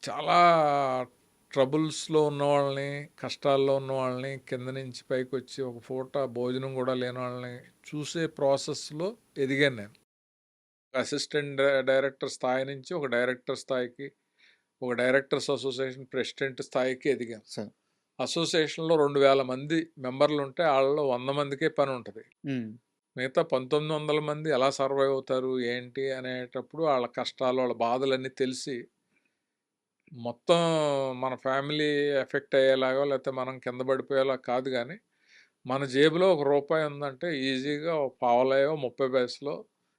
చాలా ట్రబుల్స్‌లో ఉన్నవాళ్ళని, కష్టాల్లో ఉన్నవాళ్ళని కింద నుంచి పైకొచ్చి ఒక పూట భోజనం గూడా లేనోళ్ళని చూసే ప్రాసెస్‌లో ఎదిగాను నేను. అసిస్టెంట్ డైరెక్టర్ స్థాయి నుంచి ఒక డైరెక్టర్ స్థాయికి, ఒక డైరెక్టర్స్ అసోసియేషన్ ప్రెసిడెంట్ స్థాయికి ఎదిగాను. సార్. అసోసియేషన్‌లో 2000 మంది మెంబర్లుంటే ఆళ్ళలో 100 మందికే పనుంటది. హ్మ్. మిగతా 1900 మంది ఎలా సర్వైవ్ అవుతారు, ఏంటి అనేటప్పుడు ఆళ్ళ కష్టాలు, ఆళ్ళ బాధలన్నీ తెలిసి మొత్తం మన ఫ్యామిలీ ఎఫెక్ట్ అయ్యేలాగా లేకపోతే మనం కింద పడిపోయేలా కాదు గానీ, మన జేబులో ఒక రూపాయి ఉందంటే ఈజీగా ఒక పావలాయో, 30 పైసలో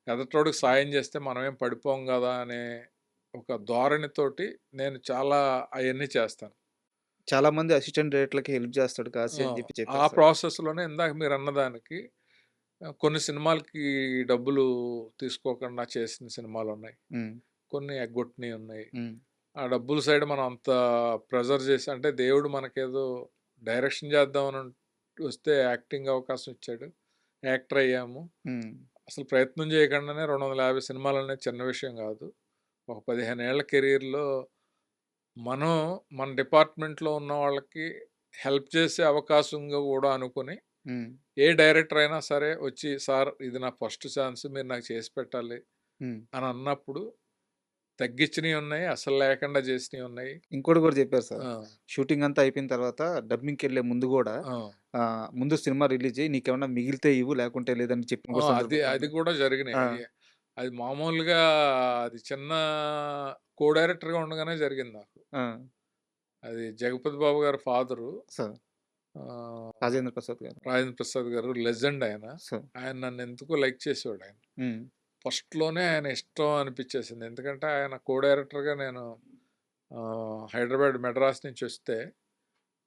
ఎదుటోడికి సాయం చేస్తే మనమేం పడిపోం గదా! అనే ఒక ధోరణితోటి నేను చాలా అయన్నీ చేస్తాను. చాలా మంది అసిస్టెంట్ డైరెక్టర్‌లకి హెల్ప్ చేస్తాడు కాశీ ఆ! అని చెప్పి ఆ చెప్పారు సార్. ప్రాసెస్‌లోనే ఇందాక మీరన్నదానికి కొన్ని సినిమాలకి డబ్బులు తీసుకోకుండా చేసిన సినిమాలున్నాయి. హ్మ్. కొన్ని ఎగ్గొట్టినయున్నాయి. హ్మ్. ఆ డబ్బుల సైడ్ మనం అంత ప్రెజర్ చేసి అంటే దేవుడు మనకేదో డైరెక్షన్ చేద్దామని వస్తే యాక్టింగ్ అవకాశం ఇచ్చాడు. యాక్టర్ అయ్యాము. హ్మ్. అసలు ప్రయత్నం చేయకుండానే 250 సినిమాలనేది చిన్న విషయం కాదు. ఒక 15 ఏళ్ల కెరియర్‌లో మనం మన డిపార్ట్మెంట్‌లో ఉన్న వాళ్ళకి హెల్ప్ చేసే అవకాశంగా కూడా అనుకుని, హ్మ్. ఏ డైరెక్టర్ అయినా సరే వచ్చి సార్ ఇది నా ఫస్ట్ ఛాన్స్ మీరు నాకు చేసి పెట్టాలి హ్మ్. అని అన్నప్పుడు తగ్గించినయి ఉన్నాయి. అసలు లేకుండా చేసినయి ఉన్నాయి. ఇంకోటి కూడా చెప్పారు సార్. ఆ! షూటింగ్ అంతా అయిపోయిన తర్వాత డబ్బింగ్‌కెళ్ళే ముందు గూడా ఆ! ముందు సినిమా రిలీజ్ చెయ్యి. నీకేమన్నా మిగిలితే ఇవ్వు లేకుంటే లేదని చెప్పిన ఆ! కూడా అది అది సందర్భాలున్నాయి. కూడా జరిగినాయి. ఆ! అది మామూలుగా అది చిన్న కో డైరెక్టర్‌గా ఉండగానే జరిగింది నాకు. ఆ! అది 'జగపతి బాబు' గారి ఫాదరు సార్. ఆహ్, రాజేంద్ర ప్రసాద్ గారు. రాజేంద్ర ప్రసాద్ గారు లెజెండ్ ఆయన. సార్. ఆయన నన్నెందుకో లైక్ చేసేవాడాయన. హ్మ్. ఫస్ట్‌లోనే ఆయన ఇష్టం అనిపిచ్చేసింది. ఎందుకంటే ఆయన కో డైరెక్టర్‌గా నేను హైదరాబాద్, మెడ్రాస్ నుంచొస్తే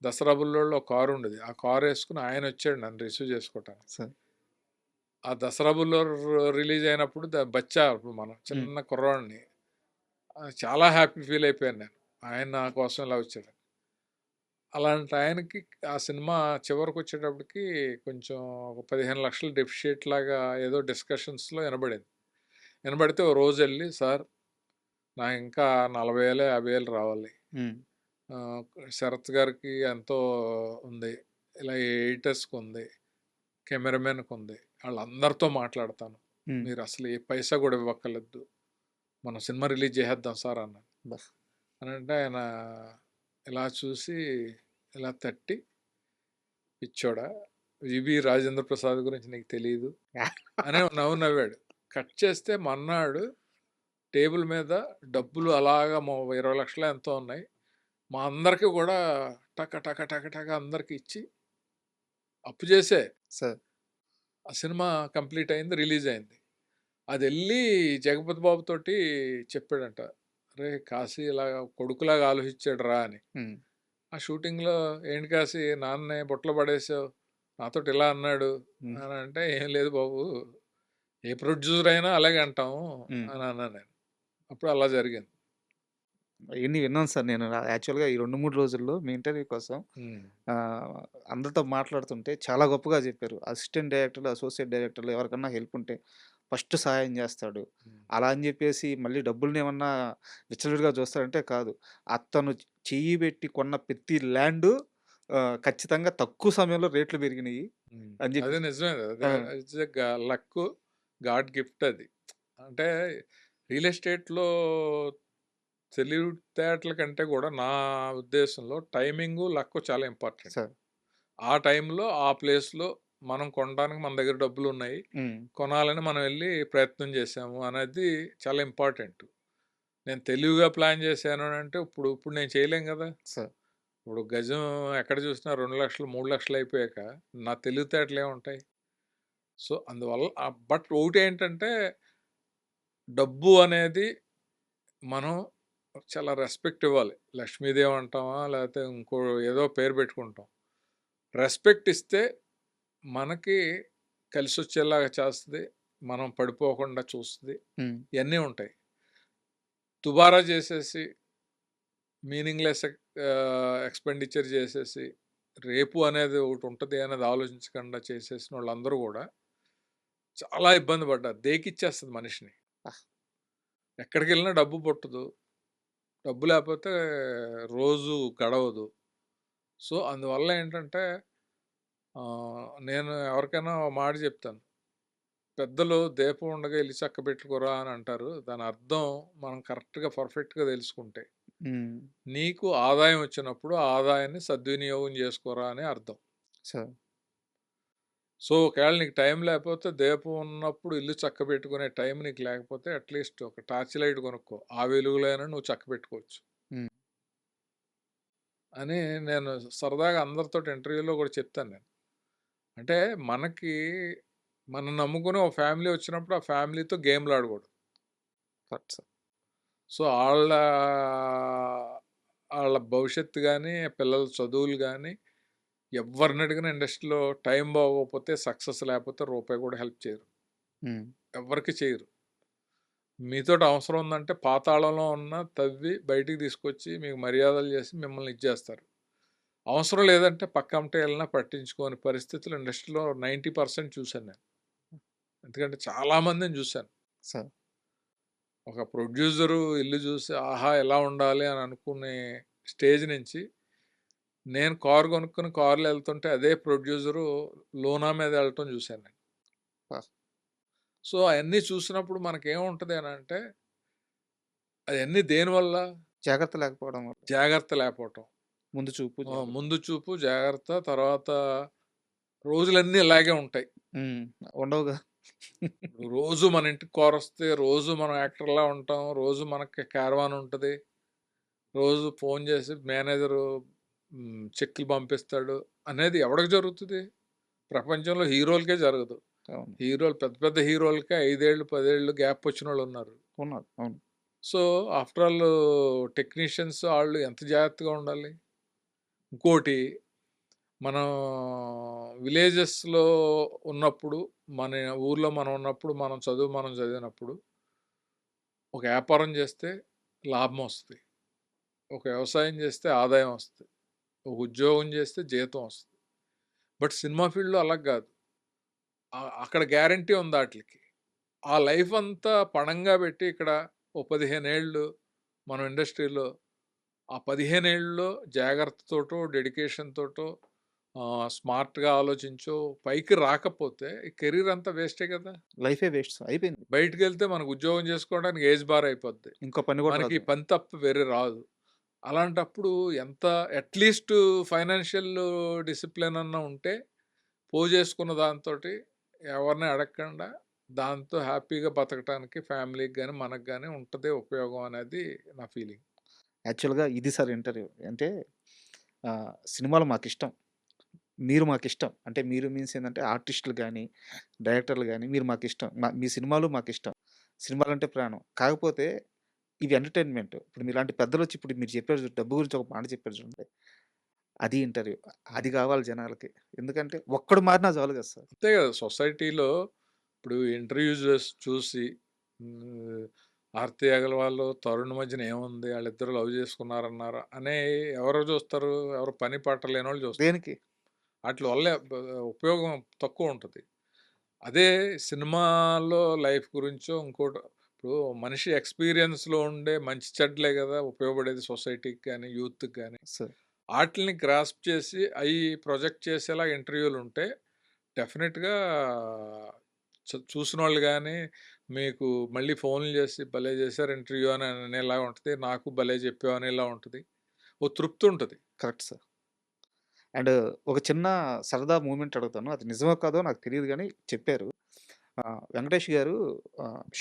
దసరా బుల్లోడులో ఒక కారుండేది. ఆ కారేసుకొని ఆయనొచ్చాడు నన్ను రిసీవ్ చేసుకోవటానికి. సార్. ఆ 'దసరా బుల్లోడు' రిలీజ్ అయినప్పుడు బచ్చా అప్పుడు మనం హ్మ్. చిన్న కుర్రోడిని. చాలా హ్యాపీ ఫీల్ అయిపోయాను నేను. ఆయన నా కోసం ఇలా వచ్చాడని. అలాంటి ఆయనకి ఆ సినిమా చివరికొచ్చేటప్పటికి కొంచెం ఒక 15,00,000 డెఫిషియట్ లాగా ఏదో డిస్కషన్స్‌లో ఇనబడింది. ఇనబడితే ఓ రోజెళ్ళి సార్ నాకు ఇంకా 40,000 50,000 రావాలి. హ్మ్. ఆహ్, శరత్ గారికి ఎంతో ఉంది. ఇలా ఎడిటర్స్‌కుంది. కెమెరామెన్‌కుంది. ఆళ్ళందరితో మాట్లాడతాను. హ్మ్. మీరసలు ఏ పైసా గూడా ఇవ్వక్కర్లేదు. మనం సినిమా రిలీజ్ జేసేద్దాం సార్ అన్నాను. అబ్బా! అనంటే ఆయన ఇలా చూసి ఇలా తట్టి, "పిచ్చోడా! 'వివి రాజేంద్ర ప్రసాద్' గురించి నీకు తెలీదు" అనే నవ్వు నవ్వాడు. కట్ చేస్తే మర్నాడు టేబుల్ మీద డబ్బులు అలాగా 20,00,000 ఎంతో ఉన్నాయి. మా అందరికి గూడా టక టక టక టక అందరికి ఇచ్చి అప్పు జేసే సార్. ఆ సినిమా కంప్లీట్ అయింది. రిలీజ్ అయింది. అదెళ్ళి 'జగపతి బాబు' తోటి చెప్పాడంట. "అరేయ్! కాశీ ఇలాగ కొడుకులాగా ఆలోచించాడురా" అని. హ్మ్. ఆ షూటింగ్‌లో "ఏంటి కాశీ నాన్నే బుట్టలో పడేసావు. నాతోటి ఇలా అన్నాడు" హ్మ్. అని అంటే, "ఏం లేదు బాబు. ఏ ప్రొడ్యూసర్ అయినా అలాగే అంటాం" హ్మ్. అని అన్నాను నేను. అప్పుడు అలా జరిగింది. ఇయన్నీ విన్నాను సార్ నేను. యాక్చువల్‌గా ఈ 2, 3 రోజుల్లో మీ ఇంటర్వ్యూ కోసం హ్మ్. ఆహ్, అందరితో మాట్లాడుతుంటే చాలా గొప్పగా చెప్పారు. అసిస్టెంట్ డైరెక్టర్లు, అసోసియేట్ డైరెక్టర్లు ఎవరికన్నా హెల్ప్ ఉంటే ఫస్ట్ సహాయం జేస్తాడు. హ్మ్. అలా అని జెప్పేసి మళ్ళీ డబ్బులనేమన్నా విచ్చలవిడిగా చూస్తాడంటే కాదు. అతను చెయ్యి బెట్టి కొన్న ప్రతి ల్యాండు ఖచ్చితంగా తక్కువ సమయంలో రేట్లు పెరిగినియి హ్మ్. అని అదే జెప్పేసి నిజమే. ఆ! అదే it's a luck, God gift అది. అంటే రియల్ ఎస్టేట్‌లో తెలివితేటల కంటే గూడా నా ఉద్దేశంలో టైమింగు, లక్కు చాలా ఇంపార్టెంట్. సార్. ఆ టైంలో, ఆ ప్లేస్‌లో మనం కొనడానికి మన దగ్గర డబ్బులున్నాయి. హ్మ్. కొనాలని మనం వెళ్లి ప్రయత్నం చేశాము అనేది చాలా ఇంపార్టెంట్. నేను తెలివిగా ప్లాన్ చేశాను అనంటే ఇప్పుడు ఇప్పుడు నేను చేయలేం గదా! సార్. ఇప్పుడు గజం ఎక్కడ చూసినా 2,00,000, 3,00,000 అయిపోయాక నా తెలివితేటలేముంటాయి? సో, అందువల్ల బట్ ఒకటేంటంటే డబ్బు అనేది మనం చాలా రెస్పెక్ట్ ఇవ్వాలి. లక్ష్మీదేవి అంటామా? లేకపోతే ఇంకో ఏదో పేరు పెట్టుకుంటాం. రెస్పెక్ట్ ఇస్తే మనకి కలిసొచ్చేలాగా చేస్తది. మనం పడిపోకుండా చూస్తది. హ్మ్. ఇయన్నీ ఉంటాయి. దుబారా చేసేసి మీనింగ్‌లెస్ ఎక్స్‌పెండిచర్ చేసేసి, రేపు అనేది ఒకటుంటది అనేది ఆలోచించకుండా చేసేసినోళ్ళందరూ గూడా చాలా ఇబ్బంది పడ్డారు. దేకిచ్చేస్తది మనిషిని. ఆహ్! ఎక్కడికెళ్ళినా డబ్బు పుట్టదు. డబ్బు లేకపోతే రోజు గడవదు. సో, అందువల్ల ఏంటంటే నేను ఎవరికైనా ఓ మాట చెప్తాను. పెద్దలు దీపం ఉండగా ఇల్లు చక్కబెట్టుకోరా అని అంటారు. దాని అర్థం మనం కరెక్ట్‌గా, పర్ఫెక్ట్‌గా తెలుసుకుంటే. హ్మ్. నీకు ఆదాయం వచ్చినప్పుడు ఆ ఆదాయాన్ని సద్వినియోగం చేసుకోరా అని అర్థం. సో సో, ఒకవేళ నీకు టైం లేకపోతే దీపం ఉన్నప్పుడు ఇల్లు చక్కబెట్టుకునే టైం నీకు లేకపోతే అట్‌లీస్ట్ ఒక టార్చ్ లైట్ కొనుక్కో. ఆ వెలుగులో అయినా నువ్వు చక్కబెట్టుకోవచ్చు. హ్మ్. అని నేను సరదాగా అందరితోటి ఇంటర్వ్యూలో కూడా చెప్తాను నేను. అంటే మనకి మనం నమ్ముకుని ఒక ఫ్యామిలీ వచ్చినప్పుడు ఆ ఫ్యామిలీతో గేమ్‌లు ఆడకూడదు. Correct sir. సో, ఆళ్ళ భవిష్యత్తు గాని, పిల్లల చదువులు గాని ఎవ్వరిని అడిగినా ఇండస్ట్రీలో టైం బాగోకపోతే, సక్సెస్ లేకపోతే రూపాయి కూడా హెల్ప్ చేయరు. హ్మ్. ఎవ్వరికీ చేయరు. మీతోటి అవసరం ఉందంటే పాతాళంలో ఉన్న తవ్వి బయటికి తీసుకొచ్చి మీకు మర్యాదలు చేసి మిమ్మల్ని ఇచ్చేస్తారు. అవసరం లేదంటే పక్కంటే ఎళ్ళినా పట్టించుకోని పరిస్థితులు ఇండస్ట్రీలో 90% చూసాను నేను. ఎందుకంటే చాలా మందిని చూసాను. సార్. ఒక ప్రొడ్యూసరు ఇల్లు చూసి ఆహా! ఎలా ఉండాలి అని అనుకునే స్టేజ్ నుంచి నేను కారు కొనుక్కొని కారులో ఎళ్తుంటే అదే ప్రొడ్యూసరు లూనా మీద ఎళ్ళటం చూసాను నేను. ఆ! సో, అయన్నీ చూసినప్పుడు మనకేముంటది అనంటే అయన్నీ దేనివల్ల? జాగ్రత్త లేకపోవడం వల్ల. జాగ్రత్త లేకపోవటం. ముందు చూపు జాగ్రత్త. ముందు చూపు, జాగ్రత్త, తర్వాత రోజులన్నీ ఇలాగే ఉంటాయి. హ్మ్. ఉండవుగా. రోజు మన ఇంటికి కారొస్తే, రోజు మనం యాక్టర్‌లా ఉంటాం. రోజు మనకి క్యారవాన్ ఉంటది. రోజు ఫోను చేసి మేనేజరు చెక్కులు పంపిస్తాడు. అనేది ఎవడికి జరుగుతది? ప్రపంచంలో హీరోలకే జరగదు. అవును. హీరోలు పెద్ద పెద్ద హీరోలకే 5 ఏళ్ళు, 10 ఏళ్ళు గ్యాప్ వచ్చినోళ్ళున్నారు. ఉన్నారు. అవును. సో, ఆఫ్టర్ ఆల్ టెక్నీషియన్స్ ఆళ్ళు ఎంత జాగ్రత్తగా ఉండాలి? ఇంకోటి మనం విలేజెస్‌లో ఉన్నప్పుడు, మన ఊర్లో మనం ఉన్నప్పుడు, మనం చదివినప్పుడు, ఒక వ్యాపారం చేస్తే లాభం వస్తది. ఒక వ్యవసాయం చేస్తే ఆదాయం వస్తది. ఒక ఉద్యోగం చేస్తే జీతం వస్తది. బట్ సినిమా ఫీల్డ్‌లో అలా గాదు. అక్కడ గ్యారంటీ ఉంది ఆటిలికి. ఆ లైఫ్ అంతా పణంగా పెట్టి ఇక్కడ ఓ 15 ఏళ్ళు మనం ఇండస్ట్రీలో ఆ 15 ఏళ్లలో జాగ్రత్తతోటో, డెడికేషన్ తోటో స్మార్ట్‌గా ఆలోచించో పైకి రాకపోతే ఈ కెరీర్ అంతా వేస్టే కదా! లైఫే వేస్ట్ సార్. అయిపోయింది. బయటికెళ్తే మనకు ఉద్యోగం చేసుకోవడానికి ఏజ్ బార్ అయిపోద్ది. ఇంకో పని కూడా మనకి రాదు. ఈ పని తప్ప వేరే రాదు. అలాంటప్పుడు ఎంత అట్‌లీస్ట్ ఫైనాన్షియల్ డిసిప్లిన్ అన్నా ఉంటే పోజేసుకున్న దాంతోటి ఎవరిని అడగకుండా దాంతో హ్యాపీగా బతకటానికి ఫ్యామిలీకి గాని, మనకు గాని ఉంటదే ఉపయోగం అనేది నా ఫీలింగ్. యాక్చువల్‌గా ఇది సార్ ఇంటర్వ్యూ. అంటే సినిమాలు మాకిష్టం. మీరు మాకిష్టం. అంటే మీరు మీన్స్ ఏందంటే ఆర్టిస్టులు గాని, డైరెక్టర్లు గాని మీరు మాకిష్టం. మీ సినిమాలు మాకిష్టం. సినిమాలంటే ప్రాణం. కాకపోతే ఇవి ఎంటర్‌టైన్‌మెంట్. ఇప్పుడు మీలాంటి పెద్దలొచ్చి ఇప్పుడు మీరు చెప్పారు చూడు డబ్బు గురించి ఒక మాట చెప్పారు చూడండి. అది ఇంటర్వ్యూ. అది కావాలి జనాలకి. ఎందుకంటే ఒక్కడు మారినా చాలు కదా సార్. అంతే కదా! సొసైటీలో ఇప్పుడు ఇంటర్‌వ్యూస్ చూసి హ్మ్, 'ఆర్తి అగర్వాల్, తరుణ్ మధ్యన ఏముంది? ఆళ్ళిద్దరూ లవ్ చేసుకున్నారన్నారు' అని ఎవరు చూస్తారు? ఎవరు పని పాట లేనోళ్ళు చూస్తారు. దేనికి? ఆటిల వల్ల ఉపయోగం తక్కువుంటది. అదే సినిమాలో లైఫ్ గురించో ఇంకోటో ఇప్పుడు మనిషి ఎక్స్‌పీరియన్స్‌లో ఉండే మంచి చెడ్డలే గదా! ఉపయోగపడేది సొసైటీకి గాని, యూత్‌కి గాని. సార్. ఆటిల్ని గ్రాస్ప్ చేసి అయి ప్రొజెక్ట్ చేసేలా ఇంటర్వ్యూలుంటే డెఫినిట్‌గా చూసినోళ్ళు గాని, మీకు మళ్ళీ ఫోన్‌లు చేసి భలే చేశారు ఇంటర్వ్యూ అని అనేలాగా ఉంటది. నాకు భలే చెప్పావు అనేలా ఉంటది. ఓ తృప్తుంటది. Correct sir. అండ్ ఒక చిన్న సరదా మూమెంట్ అడుగుతాను. అది నిజమో కాదో నాకు తెలీదు గానీ చెప్పారు. వెంకటేష్ గారు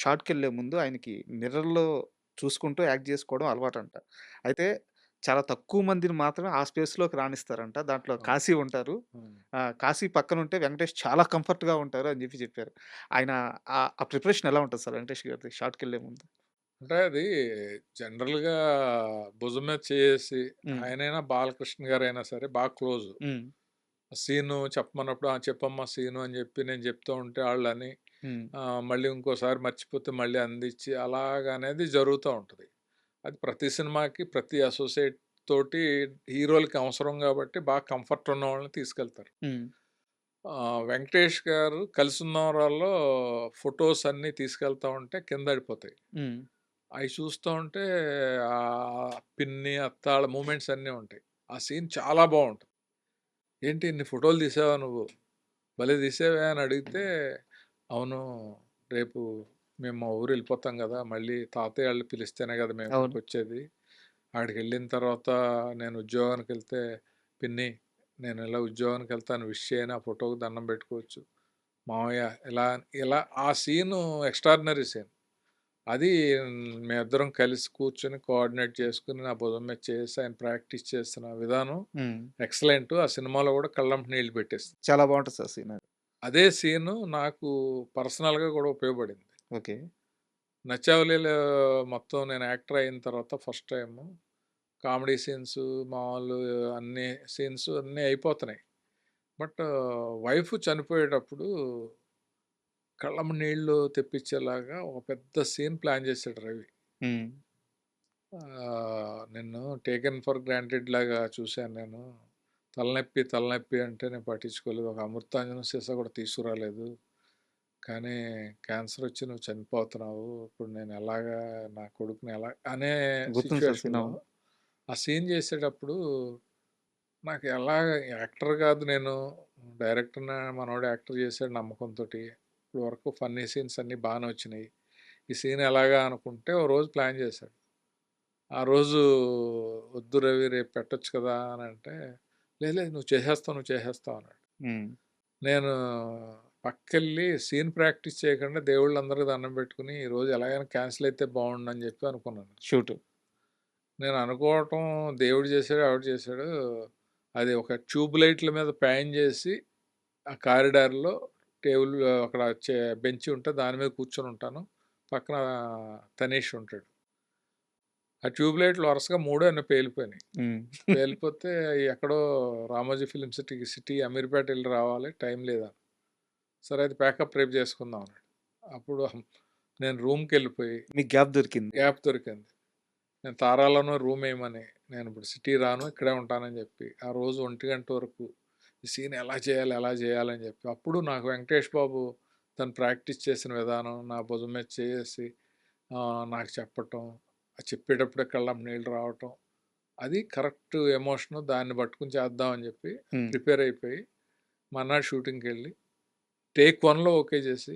షాట్‌కెళ్ళే ముందు ఆయనకి మిర్రర్‌లో చూసుకుంటూ యాక్ట్ జేసుకోవడం అలవాటంట. అయితే చాలా తక్కువ మందిని మాత్రమే ఆ స్పేస్‌లోకి రానిస్తారంట. దాంట్లో అవును. కాశీ ఉంటారు. హ్మ్. కాశీ పక్కనుంటే వెంకటేష్ చాలా కంఫర్ట్‌గా ఉంటారు అని జెప్పి చెప్పారు. ఆయన ఆ ప్రిపరేషన్ ఎలా ఉంటది సార్ వెంకటేష్ గారిది షాట్‌కెళ్ళే ముందు? అంటే అది జనరల్‌గా భుజం మీద చేయేసి హ్మ్. ఆయనైనా బాలకృష్ణ గారైనా సరే బాగా క్లోజు. హ్మ్. సీను చెప్పమన్నప్పుడు, "ఆ! చెప్పమ్మా సీను" అని చెప్పి నేను చెప్తూ ఉంటే ఆళ్ళని హ్మ్. మళ్ళీ ఇంకోసారి మర్చిపోతే మళ్ళీ అందించి అలాగనేది జరుగుతా ఉంటది. అది ప్రతి సినిమాకి, ప్రతి అసోసియేట్ తోటి హీరోలకి అవసరం గాబట్టి బాగా కంఫర్ట్ ఉన్నవాళ్ళని తీసుకెళ్తారు. హ్మ్. 'వెంకటేష్' గారు 'కలిసున్నవరాల్లో' ఫోటోస్ అన్నీ తీసుకెళ్తా ఉంటే కిందడిపోతాయి. హ్మ్. అయి చూస్తూ ఉంటే పిన్ని, అత్తాళ్ళ మూమెంట్స్ అన్నీ ఉంటాయి. ఆ సీన్ చాలా బావుంటది. "ఏంటి ఇన్ని ఫోటోలు తీసావా నువ్వు? భలే తీసావే" అని అడిగితే, "అవును. రేపు మేము మా ఊరు వెళ్ళిపోతాం గదా! మళ్ళీ తాతయ్య ఆళ్ళు పిలిస్తేనే గదా మేము అవును. ఇక్కడికొచ్చేది. ఆడికెళ్ళిన తర్వాత నేను ఉద్యోగానికెళ్తే, పిన్ని నేను ఇలా ఉద్యోగానికెళ్తాను విష్ చేయని ఆ ఫోటోకి దండం పెట్టుకోవచ్చు. మామయ్య ఇలా" ఇలా ఆ సీను ఎక్స్ట్రార్డినరీ సీన్. అది మేమిద్దరం కలిసి కూర్చొని కోఆర్డినేట్ చేసుకొని నా భుజం మీద చేసి ఆయన ప్రాక్టీస్ చేసిన విధానం హ్మ్. ఎక్సలెంట్. ఆ సినిమాలో కూడా కళ్ళంట నీళ్ళు పెట్టేసింది. చాలా బావుంటది సార్ సీన్ అది. అదే సీను నాకు పర్సనల్‌గా కూడా ఉపయోగపడింది. ఓకే. 'నచ్చావులే'లో మొత్తం నేను యాక్టర్ అయిన తర్వాత ఫస్ట్ టైము కామెడీ సీన్స్, మామూలు అన్ని సీన్స్ అన్నీ అయిపోతున్నాయి. బట్ వైఫ్ చనిపోయేటప్పుడు కళ్ళమ్మట నీళ్ళు తెప్పించేలాగా ఒక పెద్ద సీన్ ప్లాన్ చేశాడు రవి. హ్మ్. నిన్ను టేకెన్ ఫర్ గ్రాంటెడ్ లాగా చూశాను నేను. తలనొప్పి, తలనొప్పి అంటే నేను పట్టించుకోలేదు. ఒక అమృతాంజనం సీసా కూడా తీసుకురాలేదు. కానీ క్యాన్సర్ వచ్చి నువ్వు చనిపోతున్నావు. ఇప్పుడు నేను ఎలాగా నా కొడుకుని ఎలా అనే గుర్తుంది సార్ సీన్. సిట్యుయేషన్‌లో అవును. ఆ సీన్ చేసేటప్పుడు నాకు ఎలాగ యాక్టర్ కాదు నేను. డైరెక్టర్‌ని మనోడు యాక్టర్ చేసాడు నమ్మకంతోటి. ఇప్పటి వరకు ఫన్నీ సీన్స్ అన్నీ బానే వచ్చినాయి. ఈ సీన్ ఎలాగా అనుకుంటే ఓ రోజు ప్లాన్ చేశాడు. ఆ రోజు "వద్దు రవి రేపు పెట్టొచ్చు కదా" అనంటే, "లేదు లేదు నువ్వు చేసేస్తావు, నువ్వు చేసేస్తావు" అన్నాడు. హ్మ్. నేను పక్కకెళ్ళి సీన్ ప్రాక్టీస్ చేయకుండా దేవుళ్ళందరికి దండం పెట్టుకొని, ఈరోజు ఎలాగైనా క్యాన్సిల్ అయితే బావుండని చెప్పి అనుకున్నాను. షూటు. నేను అనుకోవటం దేవుడు చేసాడో, ఆవిడ చేసాడో, అది ఒక ట్యూబ్ లైట్ల మీద ప్యాన్ చేసి, ఆ కారిడార్‌లో టేబుల్ అక్కడ బెంచ్ ఉంటే దాని మీద కూర్చొని ఉంటాను. పక్కన తనీష్ ఉంటాడు. ఆ ట్యూబ్ లైట్లు వరుసగా మూడో ఎన్నో పేలిపోయినాయి. హ్మ్. పేలిపోతే ఎక్కడో రామోజీ ఫిల్మ్ సిటీ అమీర్పేట వెళ్ళి రావాలి టైం లేదా. సరే అయితే ప్యాకప్ రేపు చేసుకుందాం అన్నాడు. అప్పుడు నేను రూమ్కి వెళ్ళిపోయి మీకు గ్యాప్ దొరికింది. గ్యాప్ దొరికింది. నేను తారాలోనో రూమ్ వేయమని నేను ఇప్పుడు సిటీ రాను ఇక్కడే ఉంటానని చెప్పి ఆ రోజు 1 గంట వరకు ఈ సీన్ ఎలా చేయాలి ఎలా చేయాలని చెప్పి అప్పుడు నాకు వెంకటేష్ బాబు తను ప్రాక్టీస్ చేసిన విధానం నా భుజం మీద చేసి నాకు చెప్పటం ఆ చెప్పేటప్పుడే కళ్ళం నీళ్ళు రావటం అది కరెక్ట్ ఎమోషను దాన్ని పట్టుకుని చేద్దామని చెప్పి హ్మ్. ప్రిపేర్ అయిపోయి మర్నాడు షూటింగ్కి వెళ్ళి టేక్ 1లో ఓకే చేసి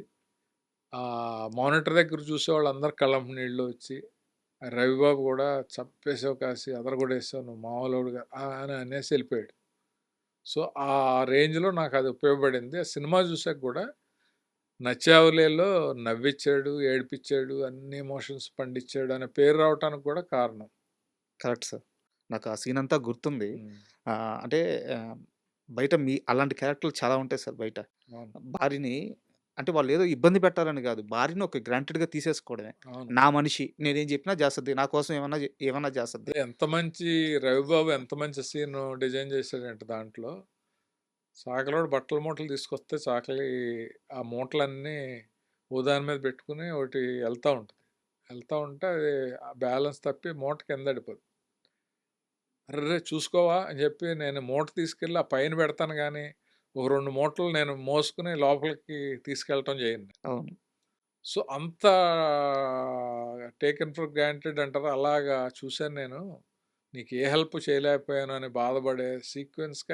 ఆ మానిటర్ దగ్గర చూసేవాళ్ళు అందరు కళ్ళం నీళ్ళు వచ్చి ఆ రవిబాబు కూడా చంపేసావు కాసి అదరగొడేసావు నువ్వు మామూలుగా అని అనేసి వెళ్ళిపోయాడు. సో ఆ రేంజ్లో నాకు అది ఉపయోగపడింది. ఆ సినిమా చూసాక కూడా నచ్చావులేలో నవ్విచ్చాడు, ఏడిపించాడు, అన్ని ఎమోషన్స్ పండించాడు అనే పేరు రావటానికి కూడా కారణం. Correct sir. నాకు ఆ సీన్ అంతా గుర్తుంది. ఉమ్, అంటే ఆహ్, బయట అలాంటి క్యారెక్టర్‌లు చాలా ఉంటాయి సార్ బయట. అవును. భార్యని అంటే వాళ్ళేదో ఇబ్బంది పెట్టాలని గాదు. భార్యని ఒక గ్రాంటెడ్‌గా తీసేసుకోవడమే. అవును. నా మనిషి. నేనేం జెప్పినా జేస్తది. నా కోసం ఏమన్నా జేస్తది. అదే ఎంత మంచి రవిబాబు ఎంత మంచి సీన్ డిజైన్ చేశాడంటే దాంట్లో చాకలోడు బట్టల మూటలు తీసుకొస్తే చాకలి ఆ మూటలన్నీ ఓ దాని మీద పెట్టుకుని ఒకటి వెళ్తా ఉంటుంది. వెళ్తా ఉంటే అది ఆ బ్యాలెన్స్ తప్పి మూట కింద పడిపోద్ది. అర్రె! చూసుకోవా అని చెప్పి నేను మూట తీసుకెళ్ళి ఆ పైన పెడతాను గానీ, ఒక 2 మూటలు నేను మోసుకొని లోపలికి తీసుకెళ్ళటం చేయను. అవును. సో, అంత టేకెన్ ఫర్ గ్రాంటెడ్ అంటారా? అలాగా చూసాను నేను. నీకు ఏ హెల్ప్ చేయలేకపోయాను అని బాధపడే సీక్వెన్స్‌గా